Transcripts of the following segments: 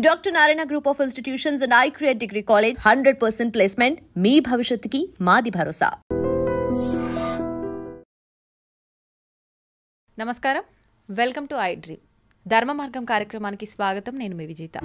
Dr. Narayana Group of Institutions and I Create Degree College 100% placement. మీ భవిష్యత్తుకి మాది భరోసా. నమస్కారం, welcome to I dream. ధర్మ మార్గం కార్యక్రమానికి స్వాగతం. నేను మీ విజేత.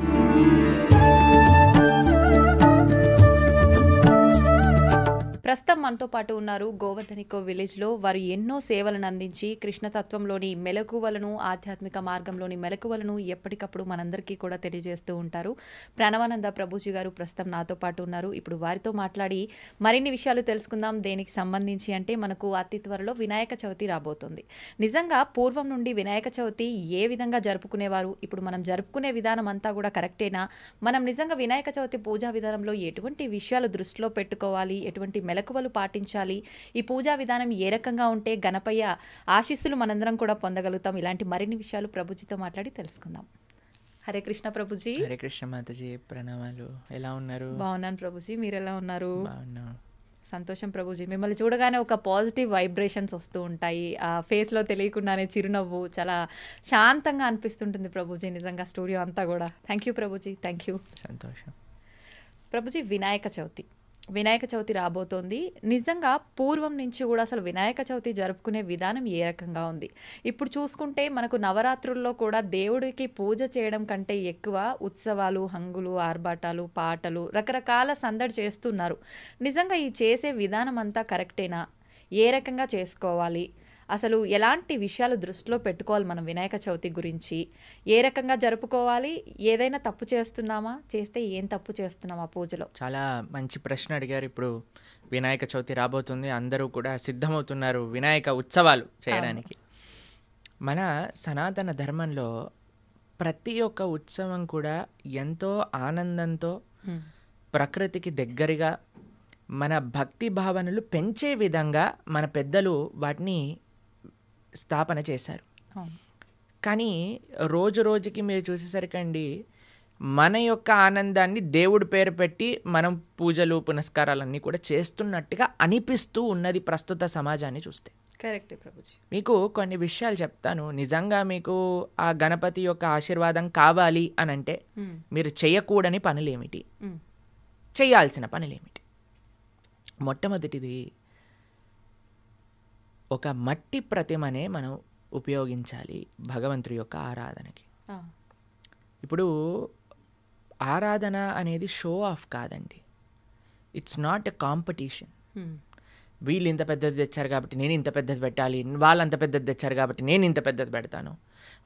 ప్రస్తుతం మనతో పాటు ఉన్నారు గోవర్ధనికో విలేజ్లో. వారు ఎన్నో సేవలను అందించి కృష్ణతత్వంలోని మెలకువలను, ఆధ్యాత్మిక మార్గంలోని మెలకువలను ఎప్పటికప్పుడు మనందరికీ కూడా తెలియజేస్తూ ఉంటారు. ప్రణవానంద ప్రభుజీ గారు ప్రస్తుతం నాతో పాటు ఉన్నారు. ఇప్పుడు వారితో మాట్లాడి మరిన్ని విషయాలు తెలుసుకుందాం. దేనికి సంబంధించి అంటే మనకు అతి త్వరలో వినాయక చవితి రాబోతుంది. నిజంగా పూర్వం నుండి వినాయక చవితి ఏ విధంగా జరుపుకునేవారు, ఇప్పుడు మనం జరుపుకునే విధానం అంతా కూడా కరెక్టేనా, మనం నిజంగా వినాయక చవితి పూజా విధానంలో ఎటువంటి విషయాలు దృష్టిలో పెట్టుకోవాలి, ఎటువంటి మెలకువలు పాటించాలి, ఈ పూజా విధానం ఏ రకంగా ఉంటే గణపయ్య ఆశీస్సులు మనందరం కూడా పొందగలుగుతాం, ఇలాంటి మరిన్ని విషయాలు ప్రభుజీతో మాట్లాడి తెలుసుకుందాం. హరే కృష్ణ ప్రభుజీ. హరే కృష్ణ మాతాజీ, ప్రణామాలు. ఎలా ఉన్నారు? బాగున్నాను ప్రభుజీ, మీరు ఎలా ఉన్నారు? బాగున్నాను. సంతోషం ప్రభుజీ. మిమ్మల్ని చూడగానే ఒక పాజిటివ్ వైబ్రేషన్స్ వస్తూ ఉంటాయి. ఆ ఫేస్లో తెలియకుండానే చిరునవ్వు చాలా శాంతంగా అనిపిస్తుంటుంది ప్రభుజీ. నిజంగా స్టూడియో అంతా కూడా. Thank you Prabhuji, thank you. సంతోషం ప్రభుజీ. వినాయక చవితి రాబోతోంది. నిజంగా పూర్వం నుంచి కూడా అసలు వినాయక చవితి జరుపుకునే విధానం ఏ రకంగా ఉంది? ఇప్పుడు చూసుకుంటే మనకు నవరాత్రుల్లో కూడా దేవుడికి పూజ చేయడం కంటే ఎక్కువ ఉత్సవాలు, హంగులు, ఆర్భాటాలు, పాటలు, రకరకాల సందడి చేస్తున్నారు. నిజంగా ఈ చేసే విధానం అంతా కరెక్టేనా? ఏ రకంగా చేసుకోవాలి? అసలు ఎలాంటి విషయాలు దృష్టిలో పెట్టుకోవాలి మనం వినాయక చవితి గురించి? ఏ రకంగా జరుపుకోవాలి? ఏదైనా తప్పు చేస్తున్నామా? చేస్తే ఏం తప్పు చేస్తున్నామా పూజలో? చాలా మంచి ప్రశ్న అడిగారు. ఇప్పుడు వినాయక చవితి రాబోతుంది, అందరూ కూడా సిద్ధమవుతున్నారు వినాయక ఉత్సవాలు చేయడానికి. మన సనాతన ధర్మంలో ప్రతి ఒక్క ఉత్సవం కూడా ఎంతో ఆనందంతో, ప్రకృతికి దగ్గరగా, మన భక్తి భావనలు పెంచే విధంగా మన పెద్దలు వాటిని స్థాపన చేశారు. కానీ రోజు రోజుకి మీరు చూసేసరికండి మన యొక్క ఆనందాన్ని దేవుడి పేరు పెట్టి మనం పూజలు, పునస్కారాలన్నీ కూడా చేస్తున్నట్టుగా అనిపిస్తూ ఉన్నది ప్రస్తుత సమాజాన్ని చూస్తే. కరెక్ట్ ప్రభుజీ. మీకు కొన్ని విషయాలు చెప్తాను. నిజంగా మీకు ఆ గణపతి యొక్క ఆశీర్వాదం కావాలి అని అంటే మీరు చేయకూడని పనులేమిటి, చేయాల్సిన పనులేమిటి? మొట్టమొదటిది, ఒక మట్టి ప్రతిమనే మనం ఉపయోగించాలి భగవంతుడి యొక్క ఆరాధనకి. ఇప్పుడు ఆరాధన అనేది షో ఆఫ్ కాదండి. It's not a competition. వీళ్ళు ఇంత పెద్దది తెచ్చారు కాబట్టి నేను ఇంత పెద్దది పెట్టాలి, వాళ్ళు అంత పెద్దది తెచ్చారు కాబట్టి నేను ఇంత పెద్దది పెడతాను,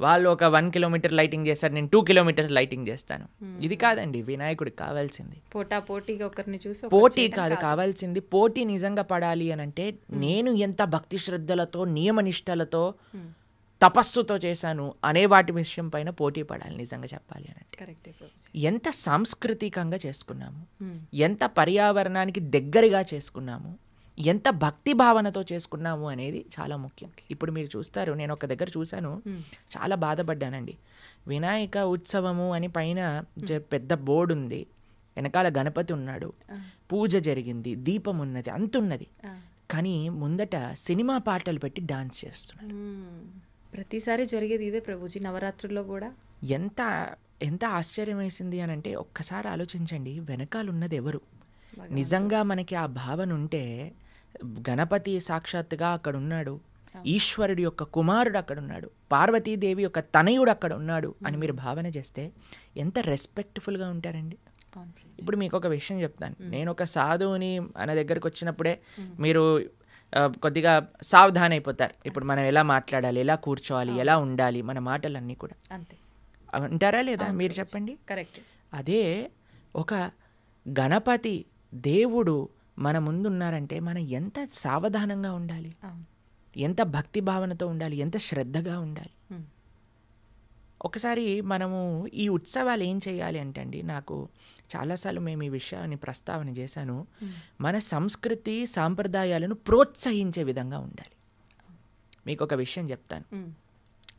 వాళ్ళు ఒక 1 కిలోమీటర్ లైటింగ్ చేస్తారు, నేను 2 కిలోమీటర్స్ లైటింగ్ చేస్తాను. ఇది కాదండి వినాయకుడికి కావాల్సింది. పోటీ కాదు కావాల్సింది. పోటీ నిజంగా పడాలి అని అంటే నేను ఎంత భక్తి శ్రద్ధలతో, నియమనిష్టలతో, తపస్సుతో చేశాను అనే వాటి విషయం పైన పోటీ పడాలి. నిజంగా చెప్పాలి అని అంటే ఎంత సాంస్కృతికంగా చేసుకున్నాము, ఎంత పర్యావరణానికి దగ్గరగా చేసుకున్నాము, ఎంత భక్తి భావనతో చేసుకున్నాము అనేది చాలా ముఖ్యం. ఇప్పుడు మీరు చూస్తారు, నేను ఒక దగ్గర చూశాను, చాలా బాధపడ్డానండి. వినాయక ఉత్సవము అని పైన పెద్ద బోర్డు ఉంది, వెనకాల గణపతి ఉన్నాడు, పూజ జరిగింది, దీపం ఉన్నది, అంతున్నది, కానీ ముందట సినిమా పాటలు పెట్టి డాన్స్ చేస్తున్నారు. ప్రతిసారి జరిగేది ఇదే ప్రభుజీ, నవరాత్రుల్లో కూడా. ఎంత ఎంత ఆశ్చర్యం వేసింది అని అంటే ఒక్కసారి ఆలోచించండి, వెనకాల ఉన్నది ఎవరు? నిజంగా మనకి ఆ భావన ఉంటే గణపతి సాక్షాత్తుగా అక్కడ ఉన్నాడు, ఈశ్వరుడి యొక్క కుమారుడు అక్కడ ఉన్నాడు, పార్వతీదేవి యొక్క తనయుడు అక్కడ ఉన్నాడు అని మీరు భావన చేస్తే ఎంత రెస్పెక్ట్ఫుల్గా ఉంటారండి. ఇప్పుడు మీకు ఒక విషయం చెప్తాను. నేను ఒక సాధువుని మన దగ్గరకు వచ్చినప్పుడే మీరు కొద్దిగా సావధాన అయిపోతారు. ఇప్పుడు మనం ఎలా మాట్లాడాలి, ఎలా కూర్చోవాలి, ఎలా ఉండాలి, మన మాటలన్నీ కూడా అంటారా లేదా? మీరు చెప్పండి. కరెక్ట్. అదే ఒక గణపతి దేవుడు మన ముందు ఉన్నారంటే మనం ఎంత సావధానంగా ఉండాలి, ఎంత భక్తి భావనతో ఉండాలి, ఎంత శ్రద్ధగా ఉండాలి. ఒకసారి మనము ఈ ఉత్సవాలు ఏం చేయాలి అంటే అండి, నాకు చాలాసార్లు మేము ఈ విషయాన్ని ప్రస్తావన చేశాను, మన సంస్కృతి సాంప్రదాయాలను ప్రోత్సహించే విధంగా ఉండాలి. మీకు ఒక విషయం చెప్తాను.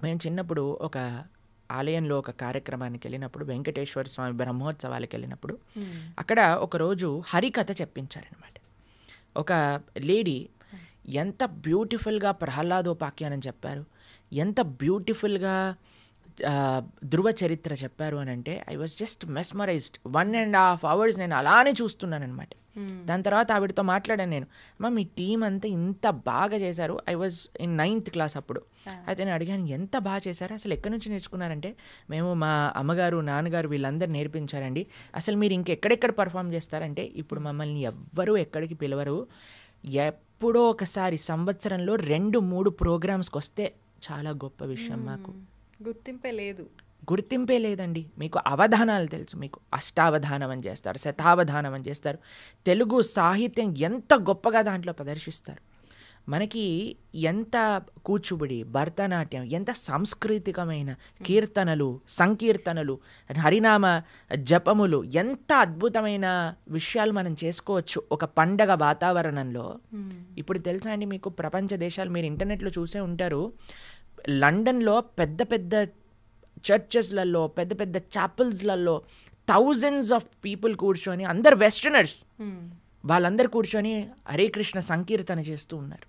మేము చిన్నప్పుడు ఒక ఆలయంలో ఒక కార్యక్రమానికి వెళ్ళినప్పుడు, వెంకటేశ్వర స్వామి బ్రహ్మోత్సవాలకు వెళ్ళినప్పుడు అక్కడ ఒకరోజు హరికథ చెప్పించారనమాట. ఒక లేడీ ఎంత బ్యూటిఫుల్గా ప్రహ్లాదోపాఖ్యానం చెప్పారు, ఎంత బ్యూటిఫుల్గా ధృవ చరిత్ర చెప్పారు అని అంటే I was just mesmerised. 1.5 hours నేను అలానే చూస్తున్నాను అనమాట. దాని తర్వాత ఆవిడతో మాట్లాడాను నేను, అమ్మ మీ టీం అంతా ఇంత బాగా చేశారు. I was in 9th class అప్పుడు. అయితే నేను అడిగాను ఎంత బాగా చేశారు, అసలు ఎక్కడి నుంచి నేర్చుకున్నారంటే మేము మా అమ్మగారు నాన్నగారు వీళ్ళందరూ నేర్పించారండి. అసలు మీరు ఇంకెక్కడెక్కడ పర్ఫామ్ చేస్తారంటే ఇప్పుడు మమ్మల్ని ఎవ్వరూ ఎక్కడికి పిలవరు, ఎప్పుడో ఒకసారి సంవత్సరంలో 2-3 ప్రోగ్రామ్స్కి వస్తే చాలా గొప్ప విషయం. మాకు గుర్తింపే లేదండి. మీకు అవధానాలు తెలుసు, మీకు అష్టావధానం అని చేస్తారు, శతావధానం అని చేస్తారు. తెలుగు సాహిత్యం ఎంత గొప్పగా దాంట్లో ప్రదర్శిస్తారు. మనకి ఎంత కూచిపూడి, భరతనాట్యం, ఎంత సాంస్కృతికమైన కీర్తనలు, సంకీర్తనలు, హరినామ జపములు, ఎంత అద్భుతమైన విషయాలు మనం చేసుకోవచ్చు ఒక పండగ వాతావరణంలో. ఇప్పుడు తెలుసా అండి మీకు, ప్రపంచ దేశాలు మీరు ఇంటర్నెట్లో చూసే ఉంటారు, లండన్లో పెద్ద పెద్ద చర్చెస్లలో, పెద్ద పెద్ద చాపెల్స్లలో thousands of people కూర్చొని, అందరు వెస్టర్నర్స్, వాళ్ళందరూ కూర్చొని హరే కృష్ణ సంకీర్తన చేస్తూ ఉన్నారు.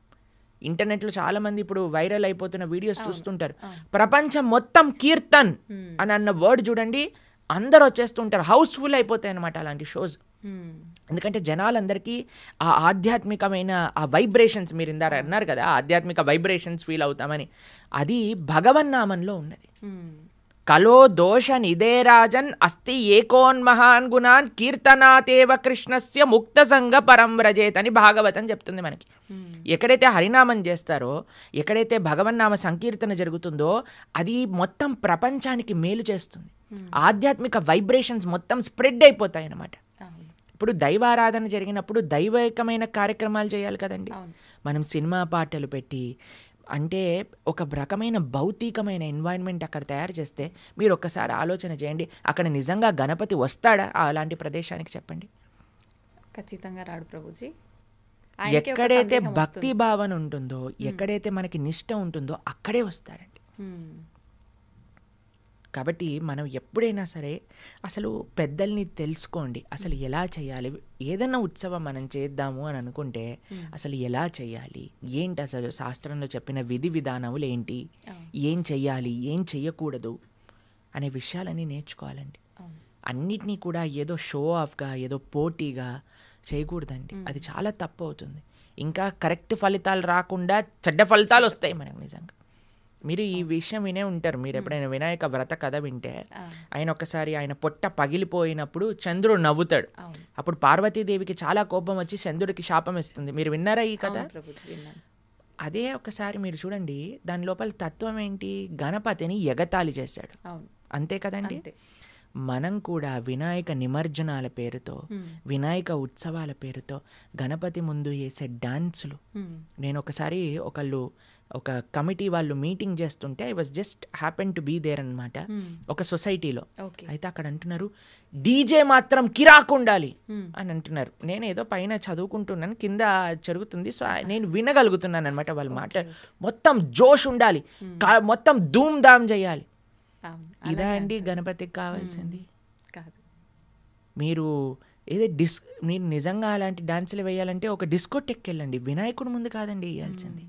ఇంటర్నెట్లో చాలా మంది ఇప్పుడు వైరల్ అయిపోతున్న వీడియోస్ చూస్తుంటారు. ప్రపంచం మొత్తం కీర్తన్ అని అన్న వర్డ్ చూడండి, అందరు వచ్చేస్తుంటారు, హౌస్ఫుల్ అయిపోతాయి అన్నమాట అలాంటి షోస్. ఎందుకంటే జనాలందరికీ ఆ ఆధ్యాత్మికమైన ఆ వైబ్రేషన్స్, మీరు ఇందాక అన్నారు కదా ఆధ్యాత్మిక వైబ్రేషన్స్ ఫీల్ అవుతామని, అది భగవన్నామంలో ఉన్నది. కలో దోష నిదేరాజన్ అస్తి ఏకోన్మహాన్ గుణాన్ కీర్తనాతేవ కృష్ణస్య ముక్త సంగ పరం వ్రజేత్ అని భాగవతం చెప్తుంది మనకి. ఎక్కడైతే హరినామం చేస్తారో, ఎక్కడైతే భగవన్నామ సంకీర్తన జరుగుతుందో అది మొత్తం ప్రపంచానికి మేలు చేస్తుంది. ఆధ్యాత్మిక వైబ్రేషన్స్ మొత్తం స్ప్రెడ్ అయిపోతాయి అన్నమాట. ఇప్పుడు దైవారాధన జరిగినప్పుడు దైవికమైన కార్యక్రమాలు చేయాలి కదండి. మనం సినిమా పాటలు పెట్టి, అంటే ఒక రకమైన భౌతికమైన ఎన్వైరన్మెంట్ అక్కడ తయారు చేస్తే మీరు ఒక్కసారి ఆలోచన చేయండి, అక్కడ నిజంగా గణపతి వస్తాడా అలాంటి ప్రదేశానికి? చెప్పండి. ఖచ్చితంగా రాడు ప్రభుజీ. ఎక్కడైతే భక్తి భావన ఉంటుందో, ఎక్కడైతే మనకి నిష్ట ఉంటుందో అక్కడే వస్తాడండి. కాబట్టి మనం ఎప్పుడైనా సరే అసలు పెద్దల్ని తెలుసుకోండి, అసలు ఎలా చేయాలి. ఏదైనా ఉత్సవం మనం చేద్దాము అని అనుకుంటే అసలు ఎలా చేయాలి, ఏంటి అసలు శాస్త్రంలో చెప్పిన విధి విధానములు ఏంటి, ఏం చెయ్యాలి, ఏం చెయ్యకూడదు అనే విషయాలన్నీ నేర్చుకోవాలండి. అన్నిటినీ కూడా ఏదో షో ఆఫ్గా, ఏదో పోటీగా చేయకూడదండి. అది చాలా తప్పు అవుతుంది. ఇంకా కరెక్ట్ ఫలితాలు రాకుండా చెడ్డ ఫలితాలు వస్తాయి మనకు నిజంగా. మీరు ఈ విషయం వినే ఉంటారు, మీరు ఎప్పుడైనా వినాయక వ్రత కథ వింటే, ఆయన ఒకసారి ఆయన పొట్ట పగిలిపోయినప్పుడు చంద్రుడు నవ్వుతాడు. అప్పుడు పార్వతీదేవికి చాలా కోపం వచ్చి చంద్రుడికి శాపం ఇస్తుంది. మీరు విన్నారా ఈ కథ? అదే ఒకసారి మీరు చూడండి, దాని లోపల తత్వం ఏంటి, గణపతిని ఎగతాళి చేశాడు, అంతే కదండి. మనం కూడా వినాయక నిమజ్జనాల పేరుతో, వినాయక ఉత్సవాల పేరుతో గణపతి ముందు వేసే డాన్సులు. నేను ఒకసారి ఒక కమిటీ వాళ్ళు మీటింగ్ చేస్తుంటే I was just happen to be there అనమాట, ఒక సొసైటీలో. అయితే అక్కడ అంటున్నారు డీజే మాత్రం కిరాకు ఉండాలి అని అంటున్నారు. నేను ఏదో పైన చదువుకుంటున్నాను, కింద జరుగుతుంది, సో నేను వినగలుగుతున్నాను అనమాట. వాళ్ళు మాట్లాడు మొత్తం జోష్ ఉండాలి, మొత్తం ధూమ్ ధామ్ చేయాలి. ఇదా అండి గణపతికి కావాల్సింది? మీరు మీరు నిజంగా అలాంటి డాన్సులు వేయాలంటే ఒక డిస్కోటెక్కి వెళ్ళండి, వినాయకుడి ముందు కాదండి వేయాల్సింది.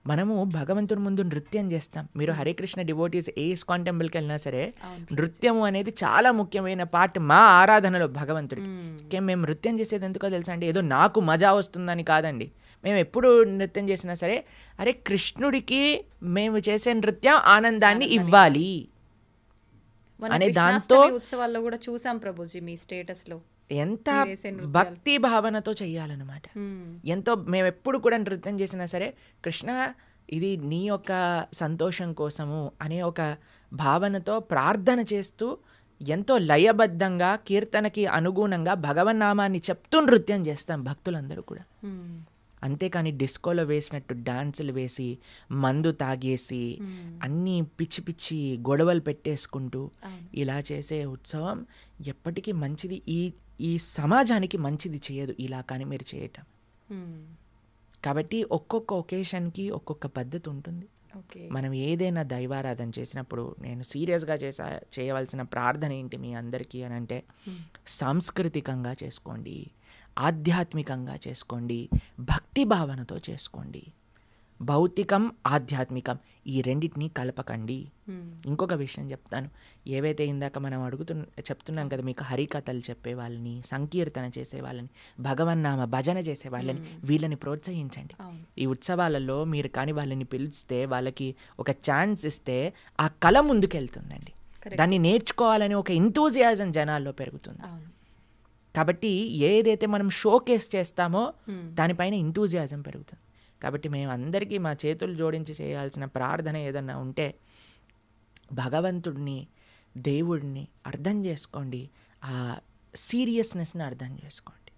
మనము భగవంతుడి ముందు నృత్యం చేస్తాం. మీరు హరే కృష్ణ డివోటీస్ ఏ ఇస్కాన్ టెంపుల్కి వెళ్ళినా సరే నృత్యము అనేది చాలా ముఖ్యమైన పార్ట్ మా ఆరాధనలో భగవంతుడికి. మేము నృత్యం చేసేది ఎందుకో తెలుసా అండి, ఏదో నాకు మజా వస్తుందని కాదండి. మేము ఎప్పుడు నృత్యం చేసినా సరే అరే కృష్ణుడికి మేము చేసే నృత్యం ఆనందాన్ని ఇవ్వాలి అనే దాంతో. ఉత్సవాల్లో కూడా చూసాం ప్రభుజీ మీ స్టేటస్ లో ఎంత భక్తి భావనతో చెయ్యాలన్నమాట. ఎంతో మేము ఎప్పుడు కూడా నృత్యం చేసినా సరే కృష్ణ ఇది నీ యొక్క సంతోషం కోసము అనే ఒక భావనతో ప్రార్థన చేస్తూ ఎంతో లయబద్ధంగా కీర్తనకి అనుగుణంగా భగవన్నామాన్ని చెప్తూ నృత్యం చేస్తాం భక్తులందరూ కూడా. అంతేకాని డిస్కోలో వేసినట్టు డాన్సులు వేసి మందు తాగేసి అన్నీ పిచ్చి పిచ్చి గొడవలు పెట్టేసుకుంటూ ఇలా చేసే ఉత్సవం ఎప్పటికీ మంచిది, ఈ సమాజానికి మంచిది చేయదు ఇలా కానీ మీరు చేయటం. కాబట్టి ఒక్కొక్క ఒకేషన్కి ఒక్కొక్క పద్ధతి ఉంటుంది. మనం ఏదైనా దైవారాధన చేసినప్పుడు నేను సీరియస్గా చేయవలసిన ప్రార్థన ఏంటి మీ అందరికీ అని అంటే, సాంస్కృతికంగా చేసుకోండి, ఆధ్యాత్మికంగా చేసుకోండి, భక్తి భావనతో చేసుకోండి. భౌతికం ఆధ్యాత్మికం ఈ రెండింటినీ కలపకండి. ఇంకొక విషయం చెప్తాను. ఏవైతే ఇందాక మనం చెప్తున్నాం కదా మీకు, హరికథలు చెప్పే వాళ్ళని, సంకీర్తన చేసే వాళ్ళని, భగవన్నామ భజన చేసే వాళ్ళని, వీళ్ళని ప్రోత్సహించండి. ఈ ఉత్సవాలలో మీరు కానీ వాళ్ళని పిలిస్తే, వాళ్ళకి ఒక ఛాన్స్ ఇస్తే ఆ కళ ముందుకెళ్తుందండి. దాన్ని నేర్చుకోవాలని ఒక ఎంతూజియాజం జనాల్లో పెరుగుతుంది. కాబట్టి ఏదైతే మనం షోకేస్ చేస్తామో దానిపైన ఎంతూజియాజం పెరుగుతుంది. కాబట్టి మేము అందరికీ మా చేతులు జోడించి చేయాల్సిన ప్రార్థన ఏదన్నా ఉంటే, భగవంతుడిని, దేవుడిని అర్థం చేసుకోండి, ఆ సీరియస్నెస్ని అర్థం చేసుకోండి.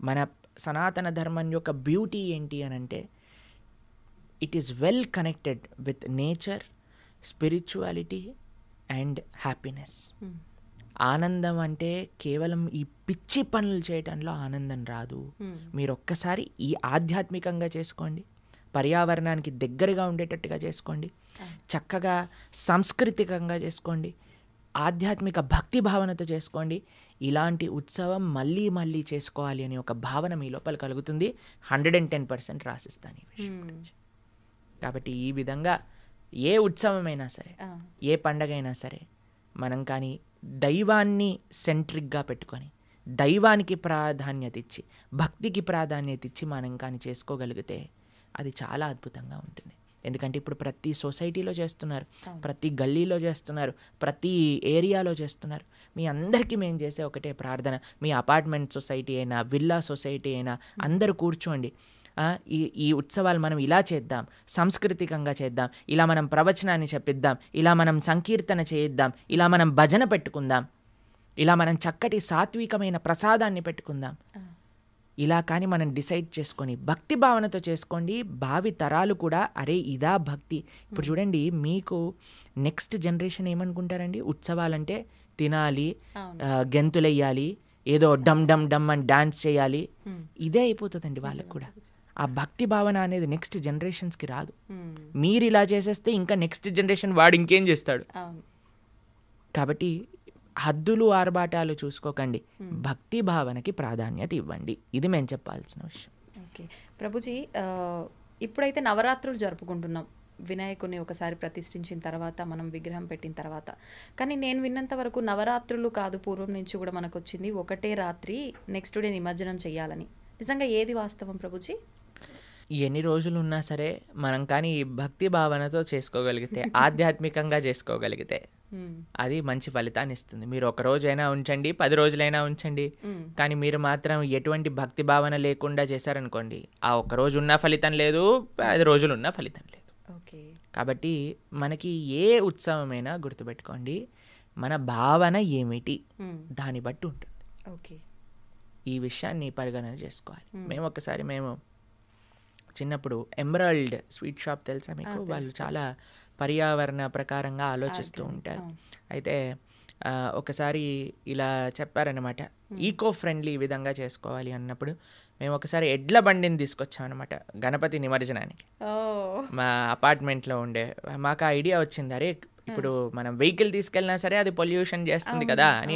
మన సనాతన ధర్మం యొక్క బ్యూటీ ఏంటి అని అంటే, it is well connected with nature, spirituality and happiness. ఆనందం అంటే కేవలం ఈ పిచ్చి పనులు చేయటంలో ఆనందం రాదు. మీరు ఒక్కసారి ఈ ఆధ్యాత్మికంగా చేసుకోండి, పర్యావరణానికి దగ్గరగా ఉండేటట్టుగా చేసుకోండి, చక్కగా సాంస్కృతికంగా చేసుకోండి, ఆధ్యాత్మిక భక్తి భావనతో చేసుకోండి. ఇలాంటి ఉత్సవం మళ్ళీ మళ్ళీ చేసుకోవాలి అనే ఒక భావన మీ లోపల కలుగుతుంది. 110% రాసిస్తాను ఈ విషయం గురించి. కాబట్టి ఈ విధంగా ఏ ఉత్సవమైనా సరే, ఏ పండగ అయినా సరే, మనం కానీ దైవాన్ని సెంట్రిక్గా పెట్టుకొని, దైవానికి ప్రాధాన్యత ఇచ్చి, భక్తికి ప్రాధాన్యత ఇచ్చి మనం కానీ చేసుకోగలిగితే అది చాలా అద్భుతంగా ఉంటుంది. ఎందుకంటే ఇప్పుడు ప్రతి సొసైటీలో చేస్తున్నారు, ప్రతి గల్లీలో చేస్తున్నారు, ప్రతి ఏరియాలో చేస్తున్నారు. మీ అందరికీ మేము చేసే ఒకటే ప్రార్థన, మీ అపార్ట్మెంట్ సొసైటీ అయినా, విల్లా సొసైటీ అయినా, అందరూ కూర్చోండి, ఈ ఉత్సవాలు మనం ఇలా చేద్దాం, సాంస్కృతికంగా చేద్దాం, ఇలా మనం ప్రవచనాన్ని చెప్పిద్దాం, ఇలా మనం సంకీర్తన చేయిద్దాం, ఇలా మనం భజన పెట్టుకుందాం, ఇలా మనం చక్కటి సాత్వికమైన ప్రసాదాన్ని పెట్టుకుందాం. ఇలా కానీ మనం డిసైడ్ చేసుకొని భక్తి భావనతో చేసుకోండి. భావి తరాలు కూడా అరే ఇదా భక్తి. ఇప్పుడు చూడండి, మీకు నెక్స్ట్ జనరేషన్ ఏమనుకుంటారండి, ఉత్సవాలంటే తినాలి, గెంతులెయ్యాలి, ఏదో డమ్ డమ్ డమ్ అని డాన్స్ చేయాలి, ఇదే అయిపోతుందండి వాళ్ళకు కూడా. ఆ భక్తి భావన అనేది నెక్స్ట్ జనరేషన్స్కి రాదు. మీరు ఇలా చేసేస్తే ఇంకా నెక్స్ట్ జనరేషన్ వాడు ఇంకేం చేస్తాడు. కాబట్టి హద్దులు ఆర్భాటాలు చూసుకోకండి, భక్తి భావనకి ప్రాధాన్యత ఇవ్వండి. ఇది మేము చెప్పాల్సిన విషయం. ఓకే ప్రభుజీ, ఇప్పుడైతే నవరాత్రులు జరుపుకుంటున్నాం. వినాయకుడిని ఒకసారి ప్రతిష్ఠించిన తర్వాత, మనం విగ్రహం పెట్టిన తర్వాత. కానీ నేను విన్నంత వరకు నవరాత్రులు కాదు, పూర్వం నుంచి కూడా మనకు వచ్చింది ఒకటే రాత్రి నెక్స్ట్ డే నిమజ్జనం చేయాలని. నిజంగా ఏది వాస్తవం ప్రభుజీ? ఎన్ని రోజులు ఉన్నా సరే మనం కానీ భక్తి భావనతో చేసుకోగలిగితే, ఆధ్యాత్మికంగా చేసుకోగలిగితే అది మంచి ఫలితాన్ని ఇస్తుంది. మీరు ఒక రోజైనా ఉంచండి, 10 రోజులైనా ఉంచండి, కానీ మీరు మాత్రం ఎటువంటి భక్తి భావన లేకుండా చేశారనుకోండి, ఆ ఒక్క రోజు ఉన్న ఫలితం లేదు, 10 రోజులు ఉన్న ఫలితం లేదు. కాబట్టి మనకి ఏ ఉత్సవమైనా గుర్తుపెట్టుకోండి, మన భావన ఏమిటి దాన్ని బట్టి ఉంటుంది. ఈ విషయాన్ని పరిగణన చేసుకోవాలి. మేము చిన్నప్పుడు ఎమరాల్డ్ స్వీట్ షాప్ తెలుసా మీకు? వాళ్ళు చాలా పర్యావరణ ప్రకారంగా ఆలోచిస్తూ ఉంటారు. అయితే ఒకసారి ఇలా చెప్పారనమాట, ఈకో ఫ్రెండ్లీ విధంగా చేసుకోవాలి అన్నప్పుడు మేము ఒకసారి ఎడ్ల బండిని తీసుకొచ్చామన్నమాట గణపతి నిమజ్జనానికి. మా అపార్ట్మెంట్లో ఉండే మాకు ఆ ఐడియా వచ్చింది, అరే ఇప్పుడు మనం వెహికల్ తీసుకెళ్ళినా సరే అది పొల్యూషన్ చేస్తుంది కదా అని.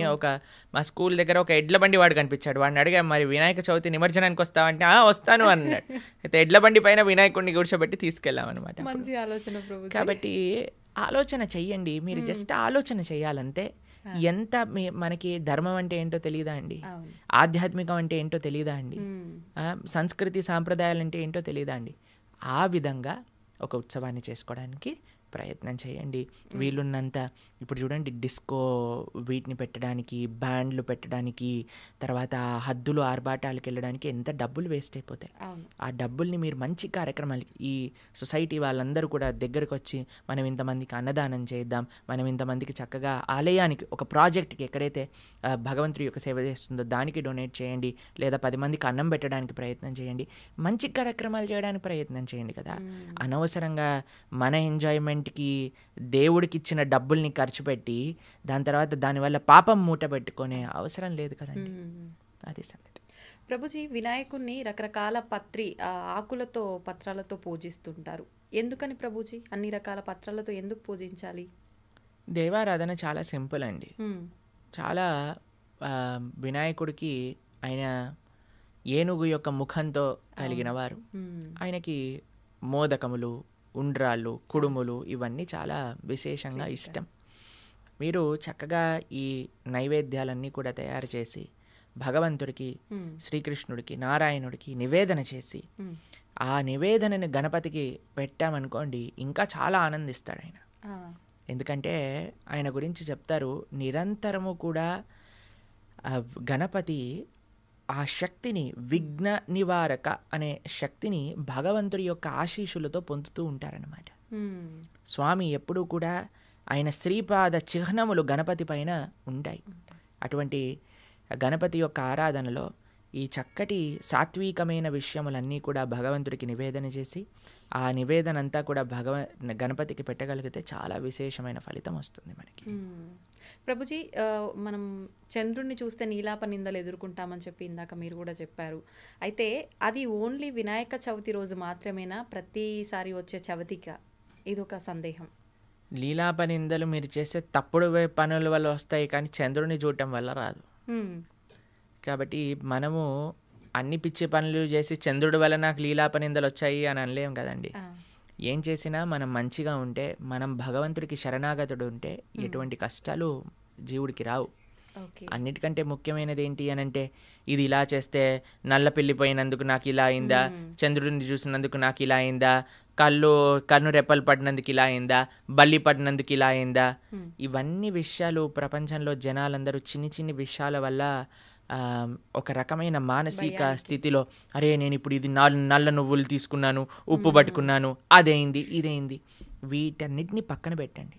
మా స్కూల్ దగ్గర ఒక ఎడ్ల బండి వాడు కనిపించాడు. వాడిని అడిగా, మరి వినాయక చవితి నిమజ్జనానికి వస్తావంటే వస్తాను అన్నాడు. అయితే ఎడ్ల బండి పైన వినాయకుడిని కూర్చోబెట్టి తీసుకెళ్ళామన్నమాట. కాబట్టి ఆలోచన చెయ్యండి, మీరు జస్ట్ ఆలోచన చెయ్యాలంతే. ఎంత మనకి ధర్మం అంటే ఏంటో తెలియదా అండి, ఆధ్యాత్మికం అంటే ఏంటో తెలియదా అండి, సంస్కృతి సాంప్రదాయాలు అంటే ఏంటో తెలియదా అండి. ఆ విధంగా ఒక ఉత్సవాన్ని చేసుకోవడానికి ప్రయత్నం చేయండి వీలున్నంత. ఇప్పుడు చూడండి, డిస్కో వీటిని పెట్టడానికి, బ్యాండ్లు పెట్టడానికి, తర్వాత హద్దులు ఆర్భాటాలకు వెళ్ళడానికి ఎంత డబ్బులు వేస్ట్ అయిపోతాయి. ఆ డబ్బుల్ని మీరు మంచి కార్యక్రమాలకి, ఈ సొసైటీ వాళ్ళందరూ కూడా దగ్గరకు వచ్చి మనం ఇంతమందికి అన్నదానం చేద్దాం, మనం ఇంతమందికి చక్కగా ఆలయానికి, ఒక ప్రాజెక్ట్కి ఎక్కడైతే భగవంతుడి యొక్క సేవ చేస్తుందో దానికి డొనేట్ చేయండి, లేదా 10 మందికి అన్నం పెట్టడానికి ప్రయత్నం చేయండి, మంచి కార్యక్రమాలు చేయడానికి ప్రయత్నం చేయండి కదా. అనవసరంగా మన ఎంజాయ్మెంట్కి దేవుడికి ఇచ్చిన డబ్బుల్ని ఖర్చు పెట్టి దాని తర్వాత దానివల్ల పాపం మూట పెట్టుకునే అవసరం లేదు కదండి. అది సంగతి. ప్రభుజీ, వినాయకుడిని రకరకాల ఆకులతో, పత్రాలతో పూజిస్తుంటారు. ఎందుకని ప్రభుజీ అన్ని రకాల పత్రాలతో ఎందుకు పూజించాలి? దేవారాధన చాలా సింపుల్ అండి. చాలా వినాయకుడికి ఆయన ఏనుగు యొక్క ముఖంతో కలిగిన వారు. ఆయనకి మోదకములు, ఉండ్రాళ్ళు, కుడుములు ఇవన్నీ చాలా విశేషంగా ఇష్టం. మీరు చక్కగా ఈ నైవేద్యాలన్నీ కూడా తయారు చేసి భగవంతుడికి, శ్రీకృష్ణుడికి, నారాయణుడికి నివేదన చేసి ఆ నివేదనని గణపతికి పెట్టామనుకోండి, ఇంకా చాలా ఆనందిస్తాడు ఆయన. ఎందుకంటే ఆయన గురించి చెప్తారు, నిరంతరము కూడా గణపతి ఆ శక్తిని, విఘ్న నివారక అనే శక్తిని భగవంతుడి యొక్క ఆశీస్సులతో పొందుతూ ఉంటారన్నమాట. స్వామి ఎప్పుడూ కూడా ఆయన శ్రీపాద చిహ్నములు గణపతి పైన ఉంటాయి. అటువంటి గణపతి యొక్క ఆరాధనలో ఈ చక్కటి సాత్వికమైన విషయములన్నీ కూడా భగవంతుడికి నివేదన చేసి ఆ నివేదన అంతా కూడా గణపతికి పెట్టగలిగితే చాలా విశేషమైన ఫలితం వస్తుంది మనకి. ప్రభుజీ, మనం చంద్రుడిని చూస్తే నీలాప నిందలు ఎదుర్కొంటామని చెప్పి ఇందాక మీరు కూడా చెప్పారు. అయితే అది ఓన్లీ వినాయక చవితి రోజు మాత్రమేనా, ప్రతిసారి వచ్చే చవితిగా? ఇదొక సందేహం. లీలాప నిందలు మీరు చేసే తప్పుడు పనుల వల్ల వస్తాయి, కానీ చంద్రుడిని చూడటం వల్ల రాదు. కాబట్టి మనము అన్ని పిచ్చి పనులు చేసి చంద్రుడి వల్ల నాకు లీలాప నిందలు వచ్చాయి అని అనలేం కదండి. ఏం చేసినా మనం మంచిగా ఉంటే, మనం భగవంతుడికి శరణాగతుడు ఉంటే ఎటువంటి కష్టాలు జీవుడికి రావు. అన్నిటికంటే ముఖ్యమైనది ఏంటి అని అంటే, ఇది ఇలా చేస్తే నల్ల పెళ్ళిపోయినందుకు నాకు ఇలా అయిందా, చంద్రుడిని చూసినందుకు నాకు ఇలా అయిందా, కన్ను రెప్పలు పడినందుకు ఇలా అయిందా, బల్లి పడినందుకు ఇలా అయిందా, ఇవన్నీ విషయాలు ప్రపంచంలో జనాలందరూ చిన్ని చిన్ని విషయాల వల్ల ఒక రకమైన మానసిక స్థితిలో, అరే నేను ఇప్పుడు ఇది నల్ల నువ్వులు తీసుకున్నాను, ఉప్పు పట్టుకున్నాను, అదైంది ఇదైంది, వీటన్నిటిని పక్కన పెట్టండి.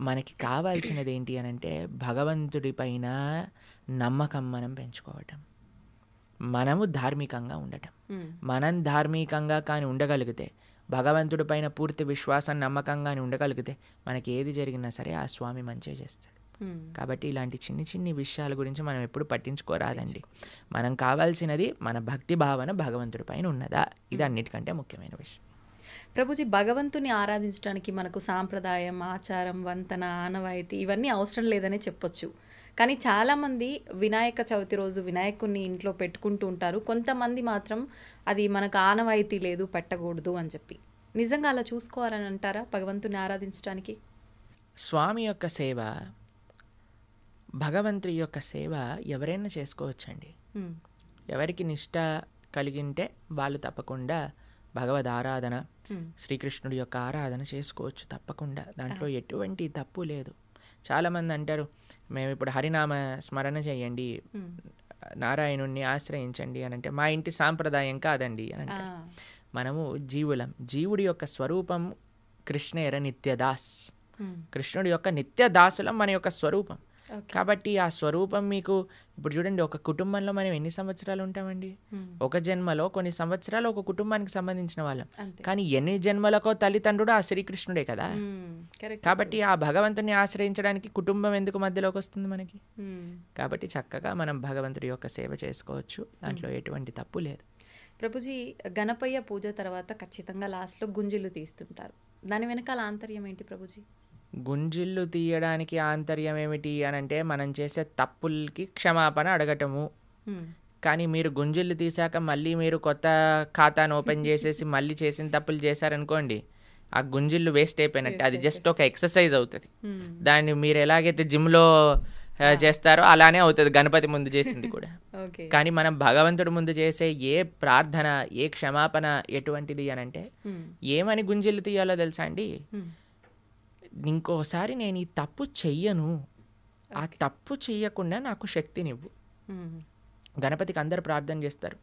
మనకి కావాల్సినది ఏంటి అని అంటే, భగవంతుడి పైన నమ్మకం మనం పెంచుకోవటం, మనము ధార్మికంగా ఉండటం. మనం ధార్మికంగా కానీ ఉండగలిగితే, భగవంతుడి పైన పూర్తి విశ్వాసం నమ్మకంగా ఉండగలిగితే, మనకి ఏది జరిగినా సరే ఆ స్వామి మంచిగా చేస్తాడు. కాబట్టి ఇలాంటి చిన్ని చిన్ని విషయాల గురించి మనం ఎప్పుడు పట్టించుకోరాదండి. మనం కావాల్సినది మన భక్తి భావన భగవంతుడి పైన ఉన్నదా, ఇది అన్నిటికంటే ముఖ్యమైన విషయం. ప్రభుజీ, భగవంతుని ఆరాధించడానికి మనకు సాంప్రదాయం, ఆచారం, వంతన, ఆనవాయితీ ఇవన్నీ అవసరం లేదనే చెప్పొచ్చు. కానీ చాలామంది వినాయక చవితి రోజు వినాయకుడిని ఇంట్లో పెట్టుకుంటూ ఉంటారు. కొంతమంది మాత్రం అది మనకు ఆనవాయితీ లేదు, పెట్టకూడదు అని చెప్పి. నిజంగా అలా చూసుకోవాలని అంటారా భగవంతుని ఆరాధించడానికి? స్వామి యొక్క సేవ, భగవంతుడి యొక్క సేవ ఎవరైనా చేసుకోవచ్చండి. ఎవరికి నిష్ట కలిగింటే వాళ్ళు తప్పకుండా భగవద్ ఆరాధన, శ్రీకృష్ణుడి యొక్క ఆరాధన చేసుకోవచ్చు తప్పకుండా. దాంట్లో ఎటువంటి తప్పు లేదు. చాలామంది అంటారు, మేము ఇప్పుడు హరినామ స్మరణ చేయండి, నారాయణుణ్ణి ఆశ్రయించండి అని అంటే, మా ఇంటి సాంప్రదాయం కాదండి అని అంటే. మనము జీవులం, జీవుడి యొక్క స్వరూపం కృష్ణేర నిత్యదాస్, కృష్ణుడి యొక్క నిత్యదాసులం మన యొక్క స్వరూపం. కాబట్టి ఆ స్వరూపం మీకు ఇప్పుడు చూడండి, ఒక కుటుంబంలో మనం ఎన్ని సంవత్సరాలు ఉంటామండి? ఒక జన్మలో కొన్ని సంవత్సరాలు ఒక కుటుంబానికి సంబంధించిన వాళ్ళం, కానీ ఎన్ని జన్మలకో తల్లిదండ్రుడు ఆ శ్రీకృష్ణుడే కదా. కాబట్టి ఆ భగవంతుని ఆశ్రయించడానికి కుటుంబం ఎందుకు మధ్యలోకి వస్తుంది మనకి? కాబట్టి చక్కగా మనం భగవంతుడి యొక్క సేవ చేసుకోవచ్చు, దాంట్లో ఎటువంటి తప్పు లేదు. ప్రభుజీ, గణపయ్య పూజ తర్వాత ఖచ్చితంగా లాస్ట్లో గుంజిలు తీస్తుంటారు. దాని వెనకాల ఆంతర్యం ఏంటి ప్రభుజీ? గుంజిళ్ళు తీయడానికి ఆంతర్యం ఏమిటి అని అంటే, మనం చేసే తప్పులకి క్షమాపణ అడగటము. కానీ మీరు గుంజిళ్ళు తీసాక మళ్ళీ మీరు కొత్త ఖాతాను ఓపెన్ చేసేసి మళ్ళీ చేసిన తప్పులు చేశారనుకోండి, ఆ గుంజిళ్ళు వేస్ట్ అయిపోయినట్టు. అది జస్ట్ ఒక ఎక్సర్సైజ్ అవుతుంది. దాన్ని మీరు ఎలాగైతే జిమ్లో చేస్తారో అలానే అవుతుంది గణపతి ముందు చేసింది కూడా. కానీ మనం భగవంతుడి ముందు చేసే ఏ ప్రార్థన, ఏ క్షమాపణ ఎటువంటిది అని అంటే, ఏమని గుంజిళ్ళు తీయాలో తెలుసా అండి? ఇంకోసారి నేను ఈ తప్పు చెయ్యను, ఆ తప్పు చెయ్యకుండా నాకు శక్తినివ్వు. గణపతికి అందరు ప్రార్థన చేస్తారు,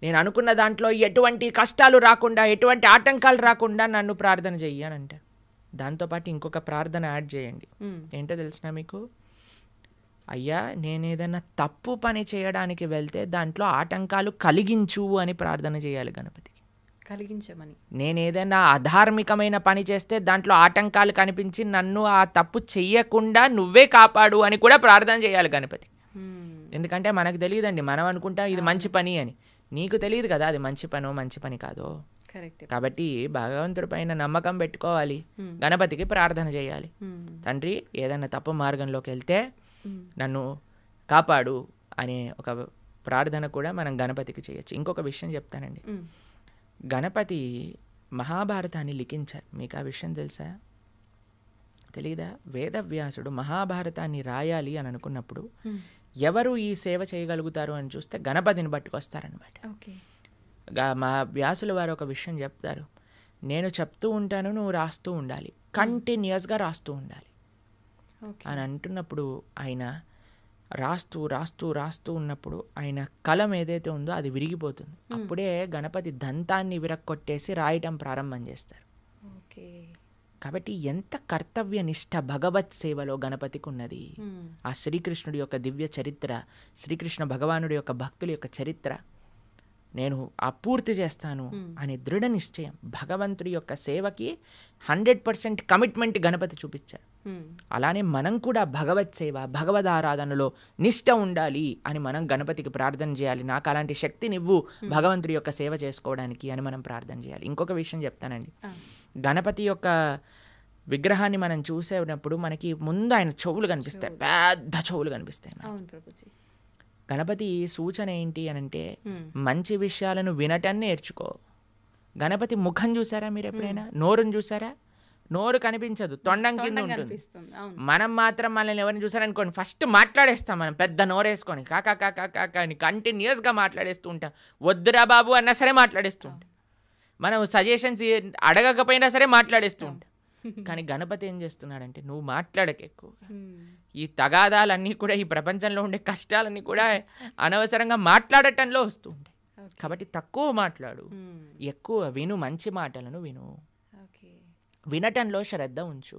నేను అనుకున్న దాంట్లో ఎటువంటి కష్టాలు రాకుండా, ఎటువంటి ఆటంకాలు రాకుండా నన్ను ప్రార్థన చెయ్యి అని అంటారు. దాంతోపాటు ఇంకొక ప్రార్థన యాడ్ చేయండి. ఏంటో తెలిసిన మీకు? అయ్యా, నేను ఏదైనా తప్పు పని చేయడానికి వెళ్తే దాంట్లో ఆటంకాలు కలిగించు అని ప్రార్థన చేయాలి గణపతికి. కలిగించమని. నేను ఏదైనా అధార్మికమైన పని చేస్తే దాంట్లో ఆటంకాలు కనిపించి నన్ను ఆ తప్పు చెయ్యకుండా నువ్వే కాపాడు అని కూడా ప్రార్థన చేయాలి గణపతి. ఎందుకంటే మనకు తెలియదండి, మనం అనుకుంటాం ఇది మంచి పని అని, నీకు తెలియదు కదా అది మంచి పనో మంచి పని కాదో. కాబట్టి భగవంతుడి పైన నమ్మకం పెట్టుకోవాలి, గణపతికి ప్రార్థన చేయాలి. తండ్రి, ఏదైనా తప్పు మార్గంలోకి వెళ్తే నన్ను కాపాడు అనే ఒక ప్రార్థన కూడా మనం గణపతికి చేయొచ్చు. ఇంకొక విషయం చెప్తానండి, గణపతి మహాభారతాన్ని లిఖించారు. మీకు ఆ విషయం తెలుసా? తెలీదా? వేదవ్యాసుడు మహాభారతాన్ని రాయాలి అని అనుకున్నప్పుడు ఎవరు ఈ సేవ చేయగలుగుతారు అని చూస్తే గణపతిని పట్టుకొస్తారనమాట. మా వ్యాసుల వారు ఒక విషయం చెప్తారు, నేను చెప్తూ ఉంటాను, నువ్వు రాస్తూ ఉండాలి, కంటిన్యూస్గా రాస్తూ ఉండాలి అని అంటున్నప్పుడు ఆయన రాస్తూ రాస్తూ రాస్తూ ఉన్నప్పుడు ఆయన కలం ఏదైతే ఉందో అది విరిగిపోతుంది. అప్పుడే గణపతి దంతాన్ని విరక్కొట్టేసి రాయటం ప్రారంభం చేస్తారు. కాబట్టి ఎంత కర్తవ్య నిష్ఠ భగవత్ సేవలో గణపతికి ఉన్నది. ఆ శ్రీకృష్ణుడి యొక్క దివ్య చరిత్ర, శ్రీకృష్ణ భగవానుడి యొక్క భక్తుల యొక్క చరిత్ర నేను పూర్తి చేస్తాను అనే దృఢ నిశ్చయం, భగవంతుడి యొక్క సేవకి 100% కమిట్మెంట్ గణపతి చూపించారు. అలానే మనం కూడా భగవత్ సేవ, భగవద్ ఆరాధనలో నిష్ఠ ఉండాలి అని మనం గణపతికి ప్రార్థన చేయాలి. నాకు అలాంటి శక్తినివ్వు భగవంతుడి యొక్క సేవ చేసుకోవడానికి అని మనం ప్రార్థన చేయాలి. ఇంకొక విషయం చెప్తానండి. గణపతి యొక్క విగ్రహాన్ని మనం చూసేటప్పుడు మనకి ముందు ఆయన చెవులు కనిపిస్తాయి, పెద్ద చెవులు కనిపిస్తాయి. గణపతి సూచన ఏంటి అని అంటే మంచి విషయాలను వినటం నేర్చుకో. గణపతి ముఖం చూసారా మీరు ఎప్పుడైనా? నోరుని చూసారా? నోరు కనిపించదు, తొండం కింద ఉంటుంది. మనం మాత్రం మనల్ని ఎవరిని చూసారనుకోండి ఫస్ట్ మాట్లాడేస్తాం, మనం పెద్ద నోరు వేసుకొని కాకా కాకా కాకా అని కంటిన్యూస్గా మాట్లాడేస్తూ ఉంటాం. వద్దురా బాబు అన్నా సరే మాట్లాడేస్తూ ఉంటాం, మనం సజెషన్స్ అడగకపోయినా సరే మాట్లాడేస్తూ ఉంటాం. కానీ గణపతి ఏం చేస్తున్నాడంటే నువ్వు మాట్లాడక ఎక్కువగా. ఈ తగాదాలన్నీ కూడా, ఈ ప్రపంచంలో ఉండే కష్టాలన్నీ కూడా అనవసరంగా మాట్లాడటంలో వస్తూ ఉంటాయి. కాబట్టి తక్కువ మాట్లాడు, ఎక్కువ విను, మంచి మాటలను విను, వినటంలో శ్రద్ధ ఉంచు,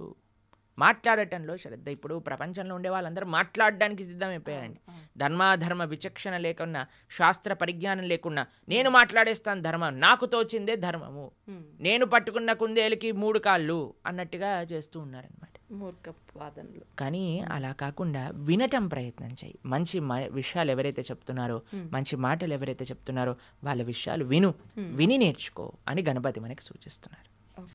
మాట్లాడటంలో శ్రద్ధ. ఇప్పుడు ప్రపంచంలో ఉండే వాళ్ళందరూ మాట్లాడడానికి సిద్ధమైపోయారండి. ధర్మాధర్మ విచక్షణ లేకున్నా, శాస్త్ర పరిజ్ఞానం లేకున్నా నేను మాట్లాడేస్తాను ధర్మం, నాకు తోచిందే ధర్మము, నేను పట్టుకున్న కుందేలుకి 3 కాళ్ళు అన్నట్టుగా చేస్తూ ఉన్నారనమాట. కానీ అలా కాకుండా వినటం ప్రయత్నం చేయి. మంచి విషయాలు ఎవరైతే చెప్తున్నారో, మంచి మాటలు ఎవరైతే చెప్తున్నారో వాళ్ళ విషయాలు విని నేర్చుకో అని గణపతి మనకి సూచిస్తున్నారు.